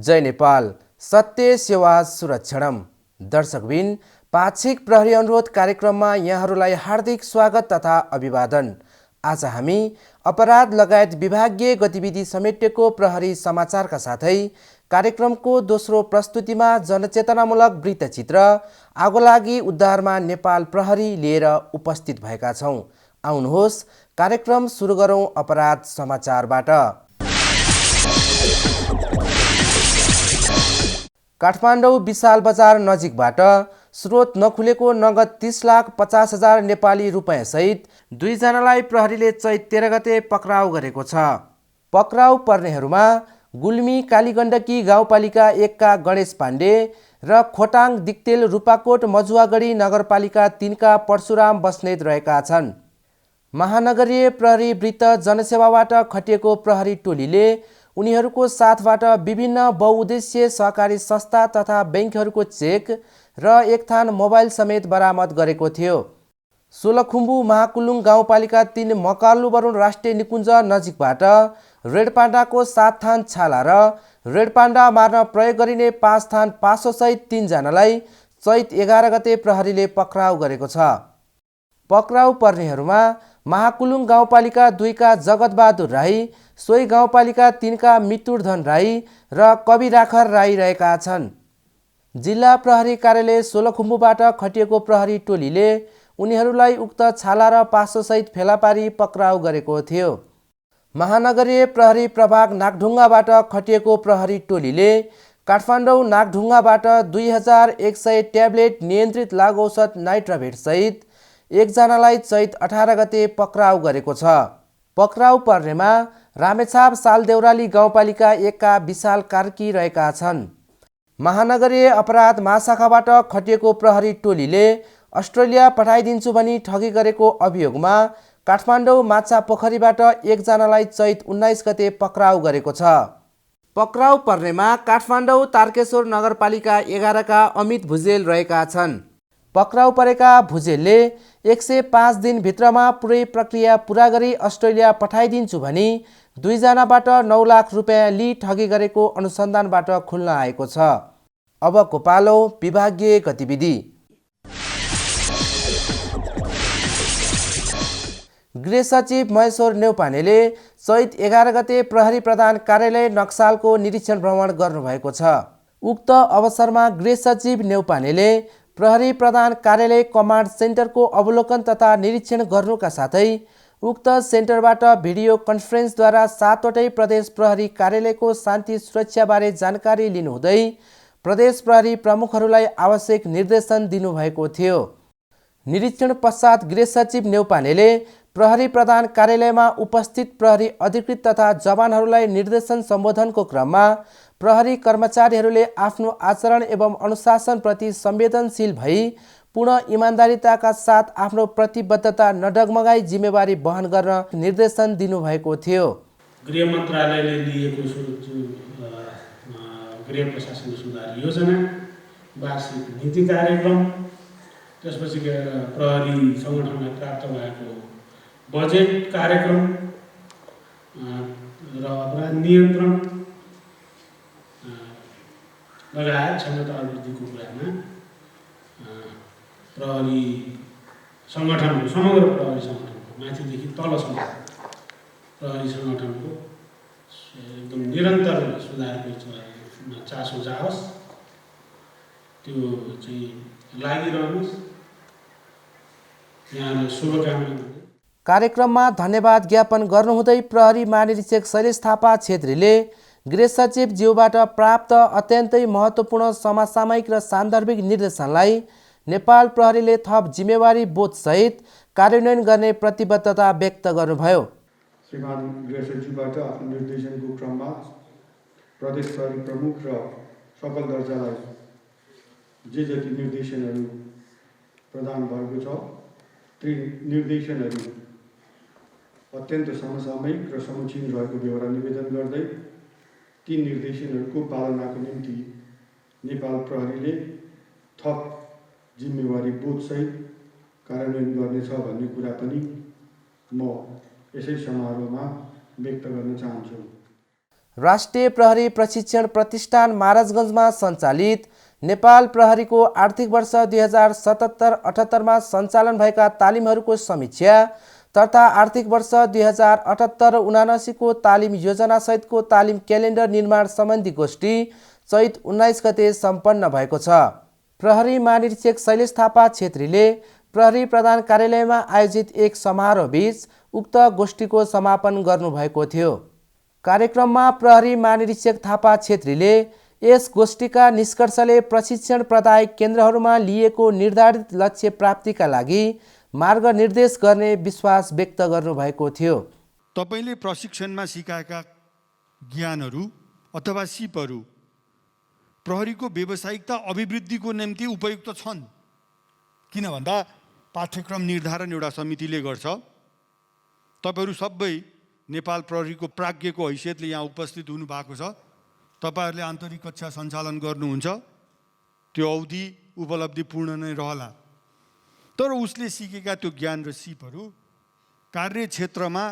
जय नेपाल, सत्य सेवा सुरक्षणम। दर्शकबिन, पाक्षिक प्रहरी अनुरोध कार्यक्रममा यहाँहरूलाई हार्दिक स्वागत तथा अभिवादन। आज हामी अपराध लगायत विभागीय गतिविधि समेटेको प्रहरी समाचारका साथै कार्यक्रमको दोस्रो प्रस्तुतिमा जनचेतनामूलक वृत्तचित्र आगोलागी उद्धारमा नेपाल प्रहरी लिएर उपस्थित भएका छौं। आउनुहोस् कार्यक्रम सुरु गरौं अपराध समाचारबाट। काठमाडौँ विशाल बजार नजिकबाट स्रोत नखुलेको नगद 30,50,000 नेपाली रुपैयाँ सहित 2 जनालाई प्रहरीले चैत 13 गते पक्राउ गरेको छ। पक्राउ पर्नेहरूमा गुल्मी कालीगण्डकी गाउँपालिका 1 का गणेश पाण्डे र खोटाङ दिक्तेल रूपाकोट मजुवागढी नगरपालिका 3 का परशुराम बस्नेत रहेका छन्। महानगरीय प्रहरी वृत्त जनसेवाबाट खटिएको प्रहरी टोलीले उनीहरूको साथबाट विभिन्न बहुउद्देश्य सहकारी संस्था तथा बैंकहरूको चेक र एक थान मोबाइल समेत बरामद गरेको थियो। सोलखुम्बु महाकुलुङ गाउँपालिका 3 मकालुबरुण राष्ट्रिय निकुञ्ज नजिकबाट रेडपाण्डाको 7 थान छाला र रेडपाण्डा मार्न प्रयोग गरिने 5 थान पासोसहित 3 जनालाई चैत 11 गते प्रहरीले पक्राउ गरेको छ। पक्राउ पर्नेहरूमा महाकुलुङ गाउँपालिका 2 का जगतबहादुर राई, सोही गाउँपालिका 3 का मितुरधन राई र कविराखर राई रहेका छन्। जिल्ला प्रहरी कार्यालय सोलखुम्बुबाट खटिएको प्रहरी टोलीले उनीहरूलाई उक्त छाला र पासोसहित फेला पारी पक्राउ गरेको थियो। महानगरीय प्रहरी प्रभाग नागढुङ्गाबाट खटिएको प्रहरी टोलीले काठमाडौँ नागढुङ्गाबाट 2100 ट्याब्लेट नियन्त्रित लागु औषध नाइट्राभेट सहित 1 जनालाई चैत 18 गते पक्राउ गरेको छ। पक्राउ पर्नेमा रामेछाप सालदेउराली गाउँपालिका 1 का विशाल कार्की रहेका छन्। महानगरीय अपराध महाशाखाबाट खटिएको प्रहरी टोलीले अस्ट्रेलिया पठाइदिन्छु भनी ठगी गरेको अभियोगमा काठमाडौँ माछा पोखरीबाट 1 जनालाई चैत 19 गते पक्राउ गरेको छ। पक्राउ पर्नेमा काठमाडौँ तारकेश्वर नगरपालिका 11 का अमित भुजेल रहेका छन्। पक्राउ परेका भुजेलले 105 दिनभित्रमा पुरै प्रक्रिया पुरा गरी अस्ट्रेलिया पठाइदिन्छु भनी 2 जनाबाट 9 लाख रुपैयाँ लिई ठगी गरेको अनुसन्धानबाट खुल्न आएको छ। अबको पालो विभागीय गतिविधि। गृह सचिव महेश्वर न्यौपानेले चैत 11 गते प्रहरी प्रधान कार्यालय नक्सालको निरीक्षण भ्रमण गर्नुभएको छ। उक्त अवसरमा गृह सचिव न्यौपानेले प्रहरी प्रधान कार्यालय कमान्ड सेन्टरको अवलोकन तथा निरीक्षण गर्नुका साथै उक्त सेन्टरबाट भिडियो कन्फरेन्सद्वारा 7 वटै प्रदेश प्रहरी कार्यालयको शान्ति सुरक्षाबारे जानकारी लिनुहुँदै प्रदेश प्रहरी प्रमुखहरूलाई आवश्यक निर्देशन दिनुभएको थियो। निरीक्षण पश्चात गृह सचिव न्यौपानेले प्रहरी प्रधान कार्यालयमा उपस्थित प्रहरी अधिकृत तथा जवानहरूलाई निर्देशन सम्बोधनको क्रममा प्रहरी कर्मचारीहरूले आफ्नो आचरण एवं अनुशासनप्रति संवेदनशील भई पूर्ण इमान्दारिताका साथ आफ्नो प्रतिबद्धता नडगमगाई जिम्मेवारी वहन गर्न निर्देशन दिनुभएको थियो। गृह मन्त्रालयले लिएको गृह प्रशासन सुधार योजना, वार्षिक नीति कार्यक्रम, त्यसपछि प्रहरी सङ्गठनलाई प्राप्त भएको बजेट कार्यक्रम र अपराध नियन्त्रण लगायत क्षमता अभिवृद्धिको कुरामा प्रहरी सङ्गठनको समग्र प्रहरी सङ्गठनको माथिदेखि तलसम्म प्रहरी सङ्गठनको एकदम निरन्तर सुधारको चासो जाओस्, त्यो चाहिँ लागिरहनुहोस्। यहाँलाई शुभकामना। कार्यक्रममा धन्यवाद ज्ञापन गर्नुहुँदै प्रहरी महानिरीक्षक शैलेश थापा छेत्रीले गृह सचिव ज्यूबाट प्राप्त अत्यन्तै महत्त्वपूर्ण समसामयिक र सान्दर्भिक निर्देशनलाई नेपाल प्रहरीले थप जिम्मेवारी बोधसहित कार्यान्वयन गर्ने प्रतिबद्धता व्यक्त गर्नुभयो। श्रीमान गृह सचिवबाट आफ्नो निर्देशनको क्रममा प्रदेश प्रहरी प्रमुख र सकल दर्जालाई जे जति निर्देशनहरू प्रदान भएको छ ती निर्देशनहरू अत्यन्त समसामयिक र समुचित रहेको बेहोरा निवेदन गर्दै ती निर्देशनहरूको पालनाको निम्ति नेपाल प्रहरीले थप जिम्मेवारी बोधसहित कार्यान्वयन गर्नेछ भन्ने कुरा पनि म यसै समारोहमा व्यक्त गर्न चाहन्छु। राष्ट्रिय प्रहरी प्रशिक्षण प्रतिष्ठान महाराजगञ्जमा सञ्चालित नेपाल प्रहरीको आर्थिक वर्ष 2077-78मा सञ्चालन भएका तालिमहरूको समीक्षा तथा आर्थिक वर्ष 2078-79 को तालिम योजनासहितको तालिम क्यालेन्डर निर्माण सम्बन्धी गोष्ठी चैत 19 गते सम्पन्न भएको छ। प्रहरी महानिरीक्षक शैलेश थापा छेत्रीले प्रहरी प्रधान कार्यालयमा आयोजित एक समारोहबीच उक्त गोष्ठीको समापन गर्नुभएको थियो। कार्यक्रममा प्रहरी महानिरीक्षक थापा छेत्रीले यस गोष्ठीका निष्कर्षले प्रशिक्षण प्रदायक केन्द्रहरूमा लिएको निर्धारित लक्ष्य प्राप्तिका लागि मार्गनिर्देश गर्ने विश्वास व्यक्त गर्नुभएको थियो। तपाईले प्रशिक्षणमा सिकाएका ज्ञानहरू अथवा सिपहरू प्रहरीको व्यावसायिकता अभिवृद्धिको निम्ति उपयुक्त छन्। किन भन्दा पाठ्यक्रम निर्धारण एउटा समितिले गर्छ। तपाईहरू सबै नेपाल प्रहरीको प्राज्ञको हैसियतले यहाँ उपस्थित हुनु भएको छ। तपाईहरूले आन्तरिक कक्षा सञ्चालन गर्नुहुन्छ, त्यो अवधि उपलब्धिपूर्ण नै रहला। तर उसले सिकेका त्यो ज्ञान र सिपहरू कार्यक्षेत्रमा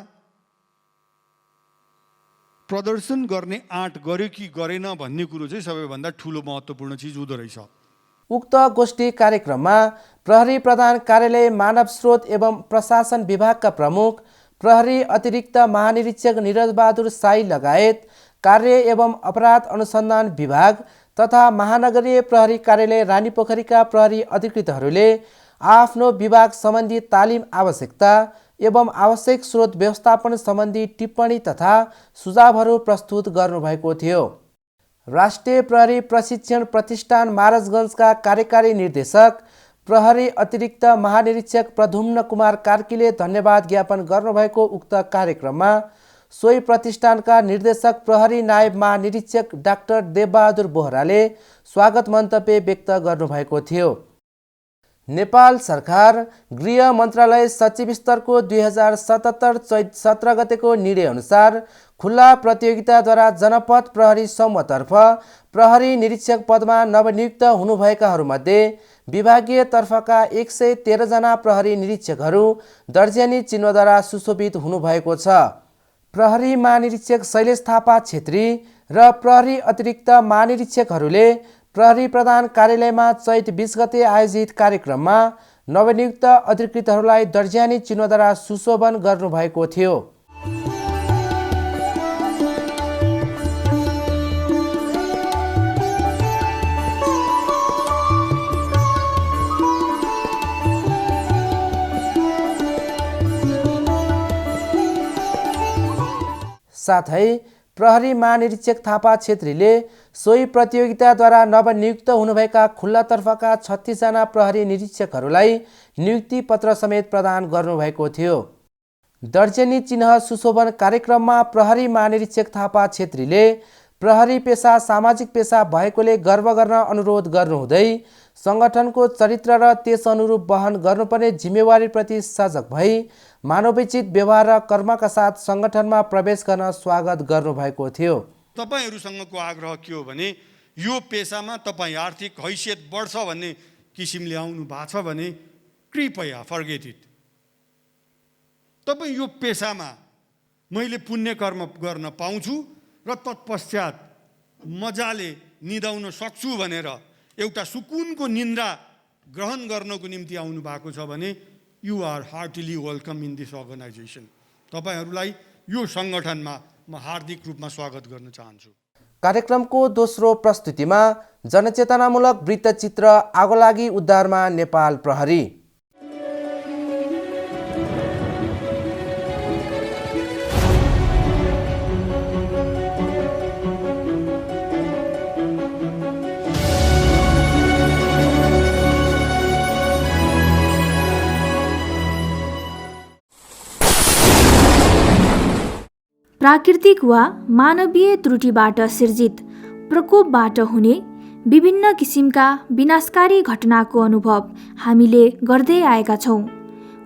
प्रदर्शन गर्ने आँट गर्यो कि गरेन भन्ने कुरो चाहिँ सबैभन्दा ठुलो महत्त्वपूर्ण चिज हुँदो रहेछ। उक्त गोष्ठी कार्यक्रममा प्रहरी प्रधान कार्यालय मानव स्रोत एवं प्रशासन विभागका प्रमुख प्रहरी अतिरिक्त महानिरीक्षक निरज बहादुर साई लगायत कार्य एवं अपराध अनुसन्धान विभाग तथा महानगरीय प्रहरी कार्यालय रानीपोखरीका प्रहरी अधिकृतहरूले आफ्नो विभाग सम्बन्धी तालिम आवश्यकता एवं आवश्यक स्रोत व्यवस्थापन सम्बन्धी टिप्पणी तथा सुझावहरू प्रस्तुत गर्नुभएको थियो। राष्ट्रिय प्रहरी प्रशिक्षण प्रतिष्ठान महाराजगञ्जका कार्यकारी निर्देशक प्रहरी अतिरिक्त महानिरीक्षक प्रद्युम्न कुमार कार्कीले धन्यवाद ज्ञापन गर्नुभएको उक्त कार्यक्रममा सोही प्रतिष्ठानका निर्देशक प्रहरी नायब महानिरीक्षक डाक्टर देवबहादुर बोहराले स्वागत मन्तव्य व्यक्त गर्नुभएको थियो। नेपाल सरकार गृह मन्त्रालय सचिव स्तरको 2077 चैत 17 गतेको निर्णय अनुसार खुल्ला प्रतियोगिताद्वारा जनपद प्रहरी समूहतर्फ प्रहरी निरीक्षक पदमा नवनियुक्त हुनुभएकाहरूमध्ये विभागीय तर्फका 113 जना प्रहरी निरीक्षकहरू दर्जेनी चिन्हद्वारा सुशोभित हुनुभएको छ। प्रहरी महानिरीक्षक शैलेश थापा छेत्री र प्रहरी अतिरिक्त महानिरीक्षकहरूले प्रहरी प्रधान कार्यालयमा चैत 20 गते आयोजित कार्यक्रममा नवनियुक्त अधिकृतहरूलाई दर्जानी चिन्हद्वारा सुशोभन गर्नुभएको थियो। साथै प्रहरी महानिरीक्षक थापा छेत्रीले सोही प्रतियोगिताद्वारा नवनियुक्त हुनुभएका खुल्लातर्फका 36 जना प्रहरी निरीक्षकहरूलाई नियुक्ति पत्र समेत प्रदान गर्नुभएको थियो। दर्जेनी चिन्ह सुशोभन कार्यक्रममा प्रहरी महानिरीक्षक थापा छेत्रीले प्रहरी पेशा सामाजिक पेशा भएकोले गर्व गर्न अनुरोध गर्नुहुँदै सङ्गठनको चरित्र र त्यस अनुरूप वहन गर्नुपर्ने जिम्मेवारीप्रति सजग भई मानवोचित व्यवहार र कर्मका साथ सङ्गठनमा प्रवेश गर्न स्वागत गर्नुभएको थियो। तपाईहरुसँगको आग्रह के हो भने यो पेशामा तपाईँ आर्थिक हैसियत बढ्छ भन्ने किसिमले आउनु भएको छ भने कृपया फर्गेट इट। तपाईँ यो पेशामा मैले पुण्य कर्म गर्न पाउँछु र तत्पश्चात मजाले निदाउन सक्छु भनेर एउटा सुकुनको निन्द्रा ग्रहण गर्नको निम्ति आउनु भएको छ भने you are heartily welcome in this organization. तपाईहरूलाई यो सङ्गठनमा म हार्दिक रूपमा स्वागत गर्न चाहन्छु। कार्यक्रमको दोस्रो प्रस्तुतिमा जनचेतनामूलक वृत्तचित्र आगोलागी उद्धारमा नेपाल प्रहरी। प्राकृतिक वा मानवीय त्रुटिबाट सिर्जित प्रकोपबाट हुने विभिन्न किसिमका विनाशकारी घटनाको अनुभव हामीले गर्दै आएका छौँ।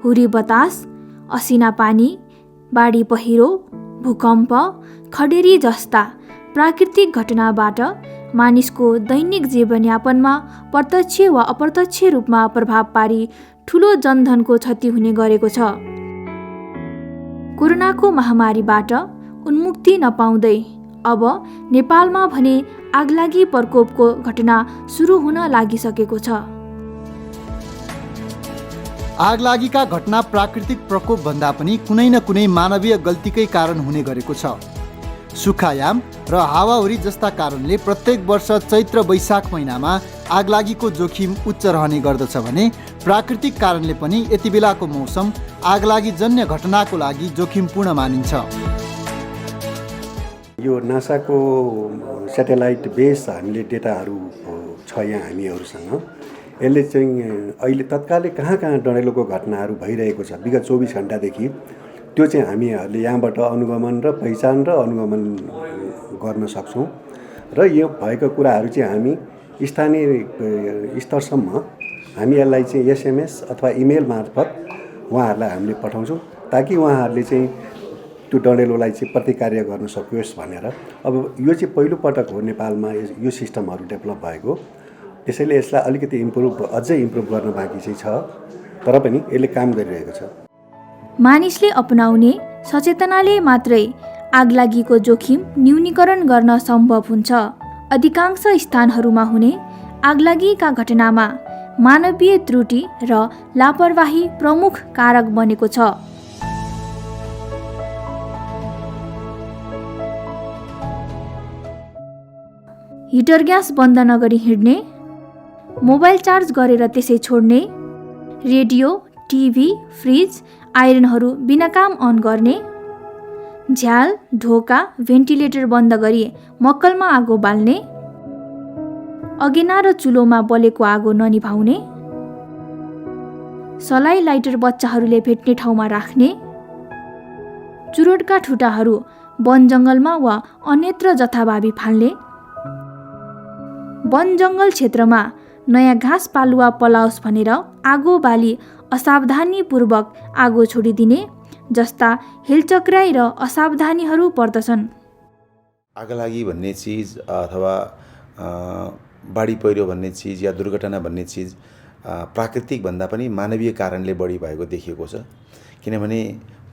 हुरी बतास, असिना पानी, बाढी पहिरो, भूकम्प, खडेरी जस्ता प्राकृतिक घटनाबाट मानिसको दैनिक जीवनयापनमा प्रत्यक्ष वा अप्रत्यक्ष रूपमा प्रभाव पारी ठुलो जनधनको क्षति हुने गरेको छ। कोरोनाको महामारीबाट उन्मुक्ति नपाउँदै अब नेपालमा भने आगलागी प्रकोपको घटना सुरु हुन लागिसकेको छ। आगलागीका घटना प्राकृतिक प्रकोप भन्दा पनि कुनै न कुनै मानवीय गल्तीकै कारण हुने गरेको छ। सुक्खायाम र हावाहुरी जस्ता कारणले प्रत्येक वर्ष चैत्र वैशाख महिनामा आगलागीको जोखिम उच्च रहने गर्दछ भने प्राकृतिक कारणले पनि यति बेलाको मौसम आगलागीजन्य घटनाको लागि जोखिमपूर्ण मानिन्छ। यो नासाको सेटेलाइट बेस हामीले डेटाहरू छ यहाँ हामीहरूसँग। यसले चाहिँ अहिले तत्कालै कहाँ कहाँ डढेलोको घटनाहरू भइरहेको छ विगत 24 घण्टादेखि त्यो चाहिँ हामीहरूले यहाँबाट अनुगमन र पहिचान र अनुगमन गर्न सक्छौँ। र यो भएको कुराहरू चाहिँ हामी स्थानीय स्तरसम्म हामी यसलाई चाहिँ SMS अथवा इमेल मार्फत उहाँहरूलाई हामीले पठाउँछौँ ताकि उहाँहरूले चाहिँ त्यो डढेलोलाई चाहिँ प्रतिकार्य गर्न सकियोस् भनेर। अब यो चाहिँ पहिलोपटक हो नेपालमा यो सिस्टमहरू डेभलप भएको, त्यसैले यसलाई अलिकति अझै इम्प्रुभ गर्न बाँकी चाहिँ छ, तर पनि यसले काम गरिरहेको छ। मानिसले अपनाउने सचेतनाले मात्रै आगलागीको जोखिम न्यूनीकरण गर्न सम्भव हुन्छ। अधिकांश स्थानहरूमा हुने आगलागीका घटनामा मानवीय त्रुटि र लापरवाही प्रमुख कारक बनेको छ। हिटर ग्यास बन्द नगरी हिँड्ने, मोबाइल चार्ज गरेर त्यसै छोड्ने, रेडियो, टिभी, फ्रिज, आइरनहरू बिना काम अन गर्ने, झ्याल, ढोका, भेन्टिलेटर बन्द गरी मक्कलमा आगो बाल्ने, अगेना र चुलोमा बलेको आगो ननिभाउने, सलाई लाइटर बच्चाहरूले भेट्ने ठाउँमा राख्ने, चुरोटका ठुटाहरू वन जङ्गलमा वा अन्यत्र जथाभावी फाल्ने, वन जङ्गल क्षेत्रमा नयाँ घाँस पालुवा पलाओस् भनेर आगो बाली असावधानीपूर्वक आगो छोडिदिने जस्ता हेलचक्राइ र असावधानीहरू पर्दछन्। आगलागी भन्ने चिज अथवा बाढी पहिरो भन्ने चिज या दुर्घटना भन्ने चिज प्राकृतिक भन्दा पनि मानवीय कारणले बढी भएको देखिएको छ। किनभने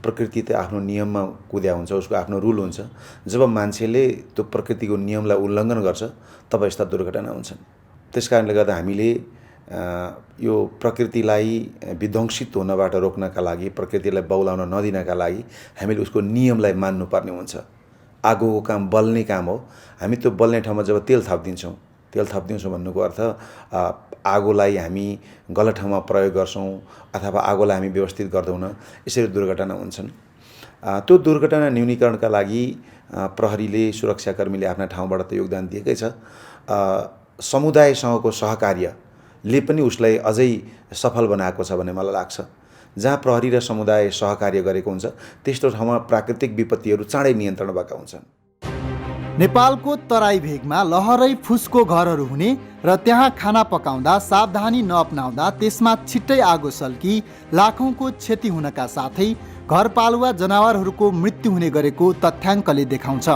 प्रकृति त आफ्नो नियममा कुद्या हुन्छ, उसको आफ्नो रुल हुन्छ। जब मान्छेले त्यो प्रकृतिको नियमलाई उल्लङ्घन गर्छ तब यस्ता दुर्घटना हुन्छन्। त्यस कारणले गर्दा हामीले यो प्रकृतिलाई विध्वंसित हुनबाट रोक्नका लागि, प्रकृतिलाई बौलाउन नदिनका लागि हामीले उसको नियमलाई मान्नुपर्ने हुन्छ। आगोको काम बल्ने काम हो। हामी त्यो बल्ने ठाउँमा जब तेल थपिदिन्छौँ भन्नुको अर्थ आगोलाई हामी गलत ठाउँमा प्रयोग गर्छौँ अथवा आगोलाई हामी व्यवस्थित गर्दैनौँ, यसरी दुर्घटना हुन्छन्। त्यो दुर्घटना न्यूनीकरणका लागि प्रहरीले, सुरक्षाकर्मीले आफ्ना ठाउँबाट त योगदान दिएकै छ। समुदायसँगको सहकार्यले पनि उसलाई अझै सफल बनाएको छ भन्ने मलाई लाग्छ। जहाँ प्रहरी र समुदाय सहकार्य गरेको हुन्छ त्यस्तो ठाउँमा प्राकृतिक विपत्तिहरू चाँडै नियन्त्रण भएका हुन्छन्। नेपालको तराई भेगमा लहरै फुसको घरहरू हुने र त्यहाँ खाना पकाउँदा सावधानी नअपनाउँदा त्यसमा छिट्टै आगो सल्की लाखौँको क्षति हुनका साथै घरपालुवा जनावरहरूको मृत्यु हुने गरेको तथ्याङ्कले देखाउँछ।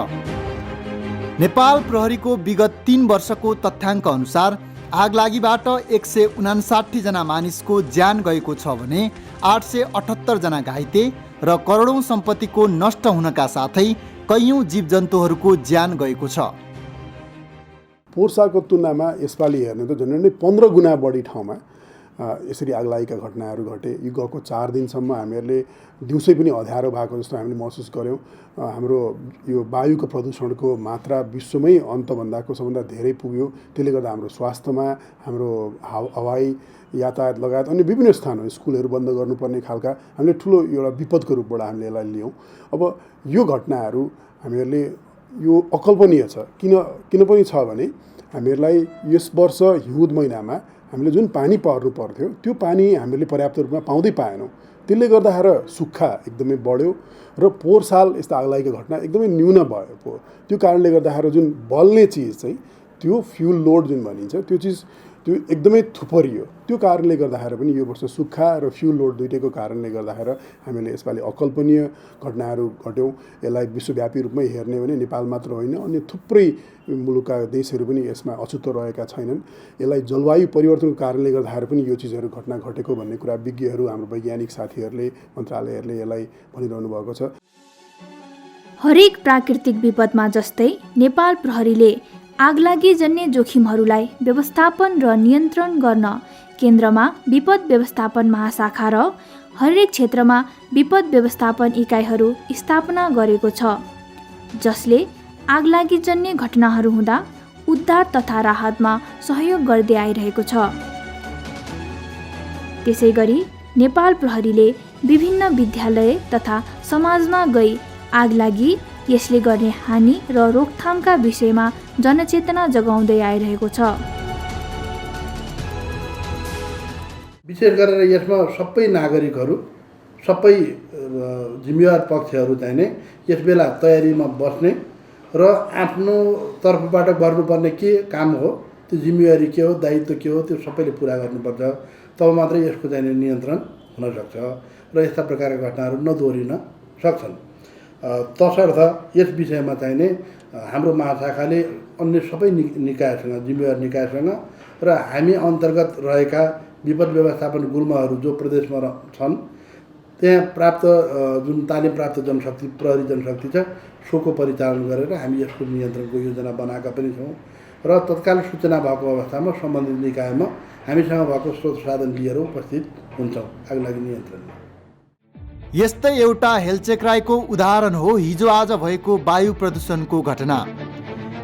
नेपाल प्रहरीको विगत 3 वर्षको तथ्याङ्क अनुसार आगलागीबाट 159 जना मानिसको ज्यान गएको छ भने 878 जना घाइते र करोडौँ सम्पत्तिको नष्ट हुनका साथै कैयौँ जीवजन्तुहरूको ज्यान गएको छ। पोहोर सालको तुलनामा यसपालि हेर्ने त झन्डै 15 गुणा बढी ठाउँमा यसरी आगलागीका घटनाहरू घटे। यो गएको 4 दिनसम्म हामीहरूले दिउँसै पनि अँध्यारो भएको जस्तो हामीले महसुस गऱ्यौँ। हाम्रो यो वायुको प्रदूषणको मात्रा विश्वमै अन्तभन्दाको सबभन्दा धेरै पुग्यो। त्यसले गर्दा हाम्रो स्वास्थ्यमा, हाम्रो हवाई यातायात लगायत अन्य विभिन्न स्थानहरू, स्कुलहरू बन्द गर्नुपर्ने खालका हामीले ठुलो एउटा विपदको रूपबाट हामीले यसलाई लियौँ। अब यो घटनाहरू हामीहरूले यो अकल्पनीय छ। किन पनि छ भने हामीहरूलाई यस वर्ष हिउँद महिनामा हामीले जुन पानी पर्नु पर्थ्यो त्यो पानी हामीले पर्याप्त रूपमा पाउँदै पाएनौँ। त्यसले गर्दाखेरि सुक्खा एकदमै बढ्यो र पोहोर साल यस्ता आगलागीको घटना एकदमै न्यून भयो। त्यो कारणले गर्दाखेरि जुन बल्ने चिज चाहिँ त्यो फ्युल लोड जुन भनिन्छ त्यो एकदमै थुपरियो। त्यो कारणले गर्दाखेरि पनि यो वर्ष सुक्खा र फ्युल लोड दुइटैको कारणले गर्दाखेरि हामीले यसपालि अकल्पनीय घटनाहरू घट्यौँ। यसलाई विश्वव्यापी रूपमै हेर्ने भने नेपाल मात्र होइन, अन्य थुप्रै मुलुकका देशहरू पनि यसमा अछुतो रहेका छैनन्। यसलाई जलवायु परिवर्तनको कारणले गर्दाखेरि पनि यो चिजहरू घटना घटेको भन्ने कुरा विज्ञहरू, हाम्रो वैज्ञानिक साथीहरूले, मन्त्रालयहरूले यसलाई भनिरहनु भएको छ। हरेक प्राकृतिक विपदमा जस्तै नेपाल प्रहरीले आगलागीजन्य जोखिमहरूलाई व्यवस्थापन र नियन्त्रण गर्न केन्द्रमा विपद व्यवस्थापन महाशाखा र हरेक क्षेत्रमा विपद व्यवस्थापन इकाइहरू स्थापना गरेको छ, जसले आगलागीजन्य घटनाहरू हुँदा उद्धार तथा राहतमा सहयोग गर्दै आइरहेको छ। त्यसैगरी नेपाल प्रहरीले विभिन्न विद्यालय तथा समाजमा गई आगलागी, यसले गर्ने हानि र रोकथामका विषयमा जनचेतना जगाउँदै आइरहेको छ। विशेष गरेर यसमा सबै नागरिकहरू, सबै जिम्मेवार पक्षहरू चाहिँ नै यस बेला तयारीमा बस्ने र आफ्नो तर्फबाट गर्नुपर्ने के काम हो, त्यो जिम्मेवारी के हो, दायित्व के हो, त्यो सबैले पुरा गर्नुपर्छ। तब मात्रै यसको चाहिँ नियन्त्रण हुनसक्छ र यस्ता प्रकारका घटनाहरू नदोहोरिन सक्छन्। तसर्थ यस विषयमा चाहिँ नै हाम्रो महाशाखाले अन्य सबै निकायसँग, जिम्मेवार निकायसँग र हामी अन्तर्गत रहेका विपद व्यवस्थापन गुल्महरू जो प्रदेशमा छन् त्यहाँ प्राप्त जुन तालिम प्राप्त जनशक्ति, प्रहरी जनशक्ति छ, सोको परिचालन गरेर हामी यसको नियन्त्रणको योजना बनाएका पनि छौँ र तत्काल सूचना भएको अवस्थामा सम्बन्धित निकायमा हामीसँग भएको स्रोत साधन लिएर उपस्थित हुन्छौँ आगलागी नियन्त्रणमा। यस्तै एउटा हेलचेक्राईको उदाहरण हो हिजो आज भएको वायु प्रदूषणको घटना।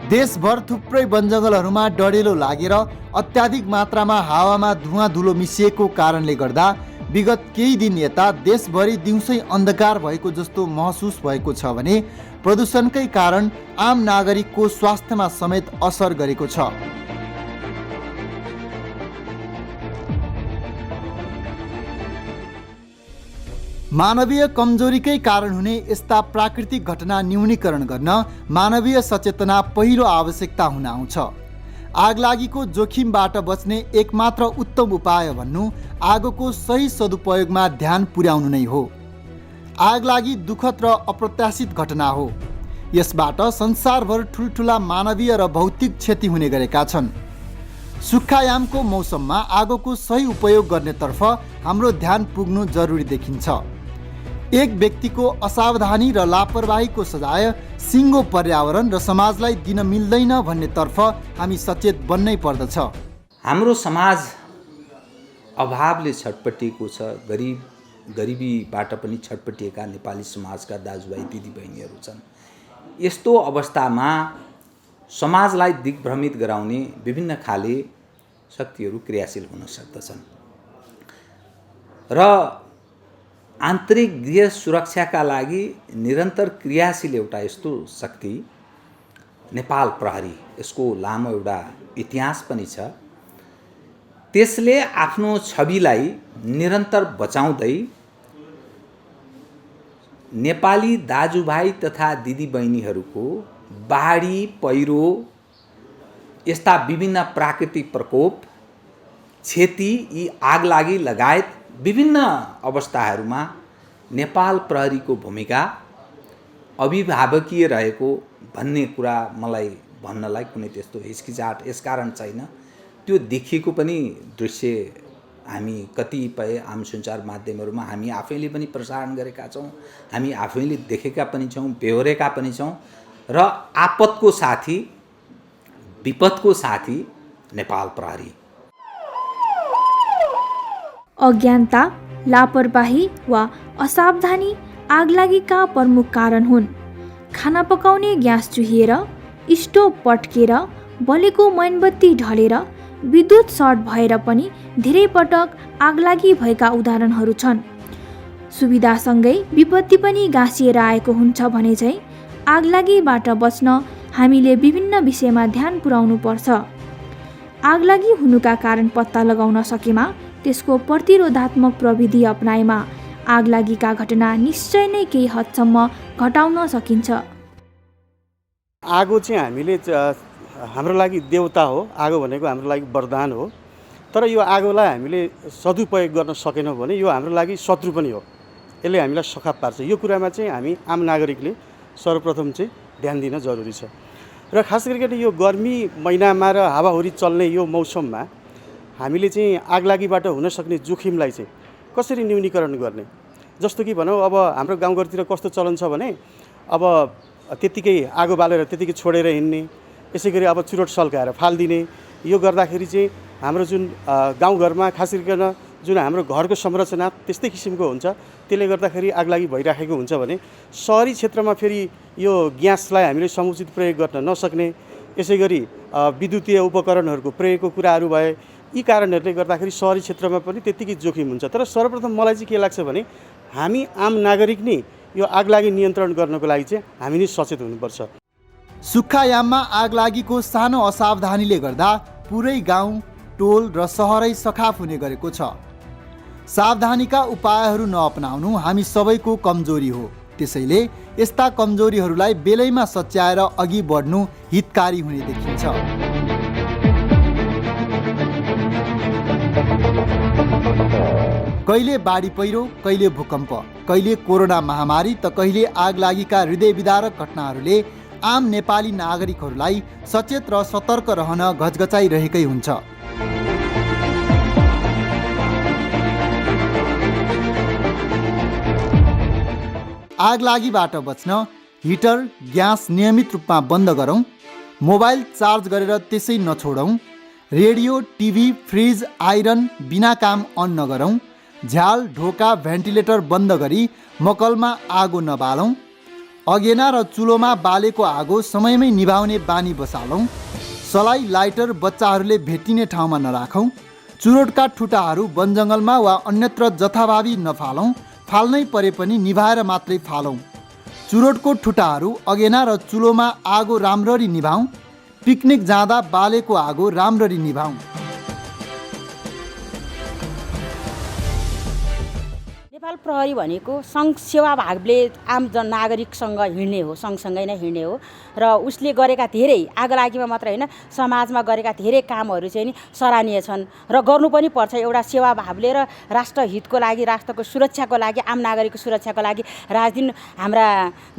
देशभर थुप्रै वनजङ्गलहरूमा डढेलो लागेर अत्याधिक मात्रामा हावामा धुवाँ धुलो मिसिएको कारणले गर्दा विगत केही दिन यता देशभरि दिउँसै अन्धकार भएको जस्तो महसुस भएको छ भने प्रदूषणकै कारण आम नागरिकको स्वास्थ्यमा समेत असर गरेको छ। मानवीय कमजोरीकै कारण हुने यस्ता प्राकृतिक घटना न्यूनीकरण गर्न मानवीय सचेतना पहिलो आवश्यकता हुन आउँछ। आगलागीको जोखिमबाट बच्ने एकमात्र उत्तम उपाय भन्नु आगोको सही सदुपयोगमा ध्यान पुर्याउनु नै हो। आगलागी दुःखद र अप्रत्याशित घटना हो। यसबाट संसारभर ठुल्ठुला मानवीय र भौतिक क्षति हुने गरेका छन्। सुक्खायामको मौसममा आगोको सही उपयोग गर्नेतर्फ हाम्रो ध्यान पुग्नु जरुरी देखिन्छ। एक व्यक्तिको असावधानी र लापरवाहीको सजाय सिङ्गो पर्यावरण र समाजलाई दिन मिल्दैन भन्नेतर्फ हामी सचेत बन्नै पर्दछ। हाम्रो समाज अभावले छटपटिएको छ। गरिबीबाट पनि छटपटिएका नेपाली समाजका दाजुभाइ दिदीबहिनीहरू छन्। यस्तो अवस्थामा समाजलाई दिग्भ्रमित गराउने विभिन्न खाले शक्तिहरू क्रियाशील हुन सक्दछन् र आन्तरिक गृह सुरक्षाका लागि निरन्तर क्रियाशील एउटा यस्तो शक्ति नेपाल प्रहरी, यसको लामो एउटा इतिहास पनि छ। त्यसले आफ्नो छविलाई निरन्तर बचाउँदै नेपाली दाजुभाइ तथा दिदीबहिनीहरूको बाढी, पहिरो यस्ता विभिन्न प्राकृतिक प्रकोप, क्षति, यी आगलागी लगायत विभिन्न अवस्थाहरूमा नेपाल प्रहरीको भूमिका अभिभावकीय रहेको भन्ने कुरा मलाई भन्नलाई कुनै त्यस्तो हिचकिचाहट यसकारण छैन। त्यो देखिएको पनि दृश्य हामी कतिपय आम सञ्चार माध्यमहरूमा हामी आफैले पनि प्रसारण गरेका छौँ, हामी आफैले देखेका पनि छौँ, बेहोरेका पनि छौँ र आपतको साथी, विपदको साथी नेपाल प्रहरी। अज्ञानता, लापरवाही वा असावधानी आगलागीका प्रमुख कारण हुन्। खाना पकाउने ग्यास चुहिएर, स्टोभ पट्केर, बलेको मैनबत्ती ढलेर, विद्युत सर्ट भएर पनि धेरै पटक आगलागी भएका उदाहरणहरू छन्। सुविधासँगै विपत्ति पनि गाँसिएर आएको हुन्छ भने चाहिँ आगलागीबाट बच्न हामीले विभिन्न विषयमा ध्यान पुर्याउनु पर्छ। आगलागी हुनुका कारण पत्ता लगाउन सकेमा त्यसको प्रतिरोधात्मक प्रविधि अपनाएमा आगलागीका घटना निश्चय नै केही हदसम्म घटाउन सकिन्छ। आगो चाहिँ हामीले हाम्रो लागि देवता हो। आगो भनेको हाम्रो लागि वरदान हो। तर यो आगोलाई हामीले सदुपयोग गर्न सकेनौँ भने यो हाम्रो लागि शत्रु पनि हो। यसले हामीलाई सखाप पार्छ। यो कुरामा चाहिँ हामी आम नागरिकले सर्वप्रथम चाहिँ ध्यान दिन जरुरी छ। र खास गरिकन यो गर्मी महिनामा र हावाहुरी चल्ने यो मौसममा हामीले चाहिँ आगलागीबाट हुन सक्ने जोखिमलाई चाहिँ कसरी न्यूनीकरण गर्ने। जस्तो कि भनौँ अब हाम्रो गाउँघरतिर कस्तो चलन छ भने अब त्यत्तिकै आगो बालेर त्यत्तिकै छोडेर हिँड्ने, यसै गरी अब चुरोट सल्काएर फालिदिने, यो गर्दाखेरि चाहिँ हाम्रो जुन गाउँघरमा खास गरिकन जुन हाम्रो घरको संरचना त्यस्तै किसिमको हुन्छ, त्यसले गर्दाखेरि आगलागी भइराखेको हुन्छ भने सहरी क्षेत्रमा फेरि यो ग्यासलाई हामीले समुचित प्रयोग गर्न नसक्ने, यसै गरी विद्युतीय उपकरणहरूको प्रयोगको कुराहरू भए, यी कारणहरूले गर्दाखेरि सहरी क्षेत्रमा पनि त्यत्तिकै जोखिम हुन्छ। तर सर्वप्रथम मलाई चाहिँ के लाग्छ भने हामी आम नागरिक नै यो आगलागी नियन्त्रण गर्नको लागि चाहिँ हामी नै सचेत हुनुपर्छ। सुक्खायाममा आगलागीको सानो असावधानीले गर्दा पुरै गाउँ, टोल र सहरै सखाप हुने गरेको छ। सावधानीका उपायहरू नअपनाउनु हामी सबैको कमजोरी हो। त्यसैले यस्ता कमजोरीहरूलाई बेलैमा सच्याएर अघि बढ्नु हितकारी हुने देखिन्छ। कहिले बाढी पहिरो, कहिले भूकम्प, कहिले कोरोना महामारी त कहिले आगलागीका हृदयविदारक घटनाहरूले आम नेपाली नागरिकहरूलाई सचेत र सतर्क रहन घचघचाइरहेकै हुन्छ। आगलागीबाट बच्न हिटर, ग्यास नियमित रूपमा बन्द गरौँ, मोबाइल चार्ज गरेर त्यसै नछोडौँ, रेडियो, टिभी, फ्रिज, आइरन बिना काम अन नगरौँ, झ्याल, ढोका, भेन्टिलेटर बन्द गरी मकलमा आगो नबालौँ, अगेना र चुलोमा बालेको आगो समयमै निभाउने बानी बसालौँ, सलाई, लाइटर बच्चाहरूले भेटिने ठाउँमा नराखौँ, चुरोटका ठुटाहरू वनजङ्गलमा वा अन्यत्र जथाभावी नफालौँ, फाल्नै परे पनि निभाएर मात्रै फालौँ, चुरोटको ठुटाहरू अगेना र चुलोमा आगो राम्ररी निभाउँ, पिकनिक जाँदा बालेको आगो राम्ररी निभाउँ। नेपाल प्रहरी भनेको सङ्घ सेवा भागले आम नागरिकसँग हिँड्ने हो, सँगसँगै नै हिँड्ने हो र उसले गरेका धेरै आगलागीमा मात्र होइन समाजमा गरेका धेरै कामहरू चाहिँ नि सराहनीय छन् र गर्नु पनि पर्छ। एउटा सेवा भावले र राष्ट्रहितको लागि, राष्ट्रको सुरक्षाको लागि, आम नागरिकको सुरक्षाको लागि राजदिन हाम्रा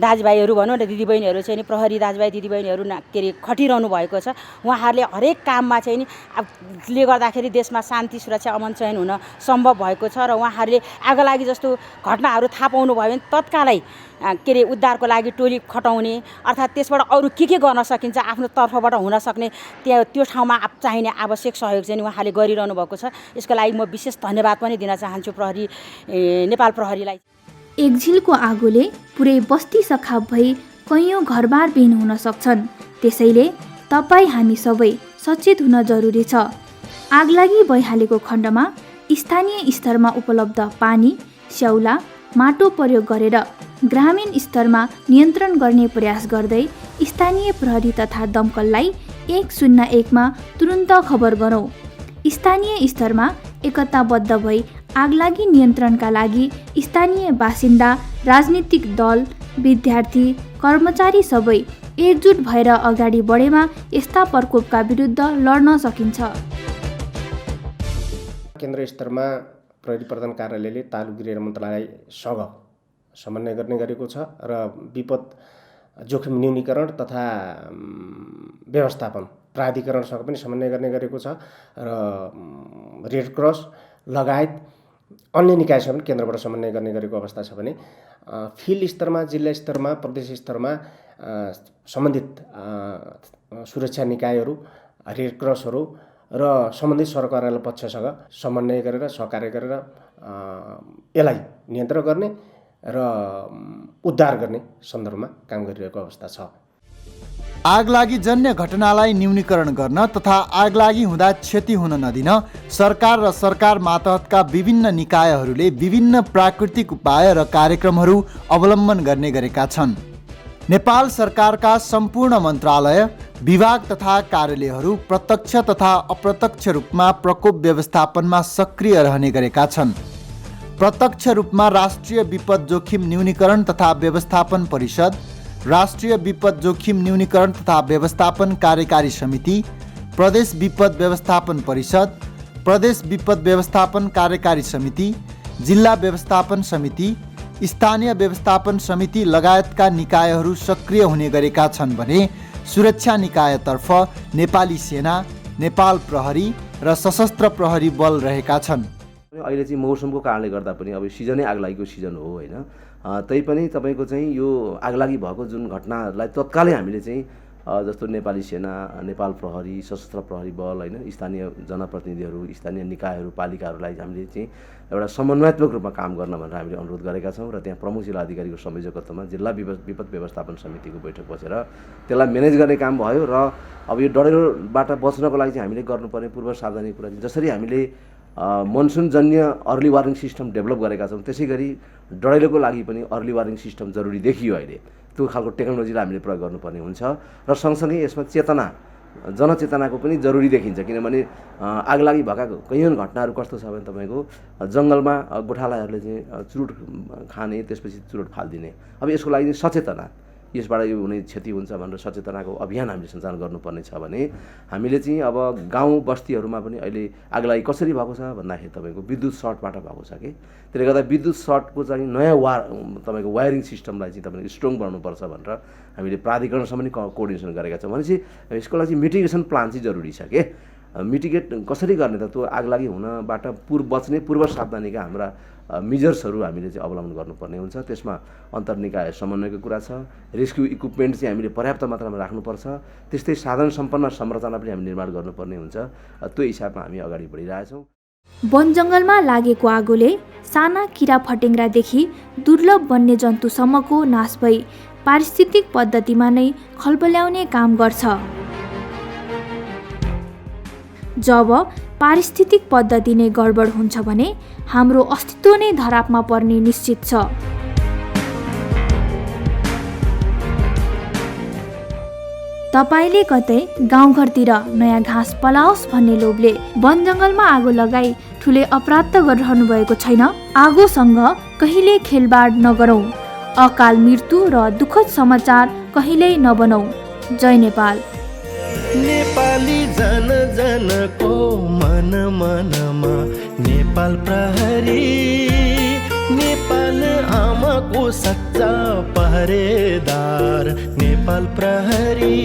दाजुभाइहरू भनौँ न, दिदीबहिनीहरू चाहिँ नि प्रहरी दाजुभाइ दिदीबहिनीहरू के अरे खटिरहनु भएको छ। उहाँहरूले हरेक काममा चाहिँ नि ले गर्दाखेरि देशमा शान्ति, सुरक्षा, अमन चयन हुन सम्भव भएको छ र उहाँहरूले आगलागी जस्तो घटनाहरू थाहा पाउनु भयो भने तत्कालै के अरे उद्धारको लागि टोली खटाउने, अर्थात् त्यसबाट अरू के गर्न सकिन्छ आफ्नो तर्फबाट हुन सक्ने त्यो ठाउँमा चाहिने आवश्यक सहयोग चाहिँ उहाँले गरिरहनु भएको छ। यसको लागि म विशेष धन्यवाद पनि दिन चाहन्छु प्रहरी, नेपाल प्रहरीलाई। एक झिलको आगोले पुरै बस्ती सखाप भई कैयौँ घरबार विहीन हुन सक्छन्। त्यसैले तपाईँ हामी सबै सचेत हुन जरुरी छ। आगलागी भइहालेको खण्डमा स्थानीय स्तरमा उपलब्ध पानी, स्याउला, माटो प्रयोग गरेर ग्रामीण स्तरमा नियन्त्रण गर्ने प्रयास गर्दै स्थानीय प्रहरी तथा दमकललाई 101 मा तुरुन्त खबर गरौँ। स्थानीय स्तरमा एकताबद्ध भई आगलागी नियन्त्रणका लागि स्थानीय बासिन्दा, राजनीतिक दल, विद्यार्थी, कर्मचारी सबै एकजुट भएर अगाडि बढेमा यस्ता प्रकोपका विरुद्ध लड्न सकिन्छ। केन्द्र स्तरमा प्रहरी प्रधान कार्यालयले तालु गृह मन्त्रालयसँग समन्वय गर्ने गरेको छ र विपद जोखिम न्यूनीकरण तथा व्यवस्थापन प्राधिकरणसँग पनि समन्वय गर्ने गरेको छ र रेड क्रस लगायत अन्य निकायसँग पनि केन्द्रबाट समन्वय गर्ने गरेको अवस्था छ भने फिल्ड स्तरमा, जिल्ला स्तरमा, प्रदेश स्तरमा सम्बन्धित सुरक्षा निकायहरू, रेड क्रसहरू र सम्बन्धित सरकारवाला पक्षसँग समन्वय गरेर सहकार्य गरेर यसलाई नियन्त्रण गर्ने र उद्धार गर्ने सन्दर्भमा काम गरिरहेको अवस्था छ। आगलागी जन्य घटनालाई न्यूनीकरण गर्न तथा आगलागी हुँदा क्षति हुन नदिन सरकार र सरकार मातहतका विभिन्न निकायहरूले विभिन्न प्राकृतिक उपाय र कार्यक्रमहरू अवलम्बन गर्ने गरेका छन्। नेपाल सरकारका सम्पूर्ण मन्त्रालय, विभाग तथा कार्यालयहरू प्रत्यक्ष तथा अप्रत्यक्ष रूपमा प्रकोप व्यवस्थापनमा सक्रिय रहने गरेका छन्। प्रत्यक्ष रूपमा राष्ट्रिय विपद जोखिम न्यूनीकरण तथा व्यवस्थापन परिषद, राष्ट्रिय विपद जोखिम न्यूनीकरण तथा व्यवस्थापन कार्यकारी समिति, प्रदेश विपद व्यवस्थापन परिषद, प्रदेश विपद व्यवस्थापन कार्यकारी समिति, जिल्ला व्यवस्थापन समिति, स्थानीय व्यवस्थापन समिति लगायतका निकायहरू सक्रिय हुने गरेका छन् भने सुरक्षा निकायतर्फ नेपाली सेना, नेपाल प्रहरी र सशस्त्र प्रहरी बल रहेका छन्। अहिले चाहिँ मौसमको कारणले गर्दा पनि अब सिजनै आगलागीको सिजन हो होइन, तैपनि तपाईँको चाहिँ यो आगलागी भएको जुन घटनाहरूलाई तत्कालै हामीले चाहिँ जस्तो नेपाली सेना, नेपाल प्रहरी, सशस्त्र प्रहरी बल होइन, स्थानीय जनप्रतिनिधिहरू, स्थानीय निकायहरू, पालिकाहरूलाई हामीले चाहिँ एउटा समन्वयात्मक रूपमा काम गर्न भनेर हामीले अनुरोध गरेका छौँ र त्यहाँ प्रमुख जिल्ला अधिकारीको संयोजकत्वमा जिल्ला विपद व्यवस्थापन समितिको बैठक बसेर त्यसलाई म्यानेज गर्ने काम भयो। र अब यो डढेलोबाट बच्नको लागि चाहिँ हामीले गर्नुपर्ने पूर्व सावधानी कुरा चाहिँ जसरी हामीले मनसुनजन्य अर्ली वार्निङ सिस्टम डेभलप गरेका छौँ त्यसै गरी डढेलोको लागि पनि अर्ली वार्निङ सिस्टम जरुरी देखियो। अहिले त्यो खालको टेक्नोलोजीलाई हामीले प्रयोग गर्नुपर्ने हुन्छ र सँगसँगै यसमा चेतना, जनचेतनाको पनि जरुरी देखिन्छ। किनभने आगलागी भएका कैयौँ घटनाहरू कस्तो छ भने तपाईँको जङ्गलमा गोठालाहरूले चाहिँ चुरोट खाने, त्यसपछि चुरोट फालिदिने। अब यसको लागि सचेतना, यसबाट यो हुने क्षति हुन्छ भनेर सचेतनाको अभियान हामीले सञ्चालन गर्नुपर्ने छ भने हामीले चाहिँ अब गाउँ बस्तीहरूमा पनि अहिले आगलागी कसरी भएको छ भन्दाखेरि तपाईँको विद्युत सर्टबाट भएको छ कि, त्यसले गर्दा विद्युत सर्टको चाहिँ नयाँ तपाईँको वायरिङ सिस्टमलाई चाहिँ तपाईँले स्ट्रङ बनाउनुपर्छ भनेर हामीले प्राधिकरणसँग पनि कोअर्डिनेसन गरेका छौँ। भनेपछि यसको लागि चाहिँ मिटिगेसन प्लान चाहिँ जरुरी छ के। मिटिगेट कसरी गर्ने त, त्यो आगलागी हुनबाट बच्ने पूर्व सावधानीका हाम्रा मेजर्सहरू हामीले चाहिँ अवलम्बन गर्नुपर्ने हुन्छ। त्यसमा अन्तर्निकाय समन्वयको कुरा छ, रेस्क्यु इक्विपमेन्ट चाहिँ हामीले पर्याप्त मात्रामा राख्नुपर्छ, त्यस्तै साधन सम्पन्न संरचना पनि हामी निर्माण गर्नुपर्ने हुन्छ। त्यो हिसाबमा हामी अगाडि बढिरहेछौँ। वन जङ्गलमा लागेको आगोले साना किरा फटेङ्ग्रादेखि दुर्लभ वन्यजन्तुसम्मको नाश भई पारिस्थितिक पद्धतिमा नै खलबल्याउने काम गर्छ। जब पारिस्थितिक पद्धति नै गडबड हुन्छ भने हाम्रो अस्तित्व नै धरापमा पर्ने निश्चित छ। तपाईले कतै गाउँघरतिर नयाँ घाँस पलाओस् भन्ने लोभले वन जङ्गलमा आगो लगाई ठुलै अपराध त गरिरहनु भएको छैन? आगोसँग कहिले खेलबाड नगरौँ, अकाल मृत्यु र दुःखद समाचार कहिल्यै नबनौँ। जय नेपाल। नेपाली जन जनको मन मनमा नेपाल प्रहरी, नेपाल आमाको सच्चा पहरेदार नेपाल प्रहरी।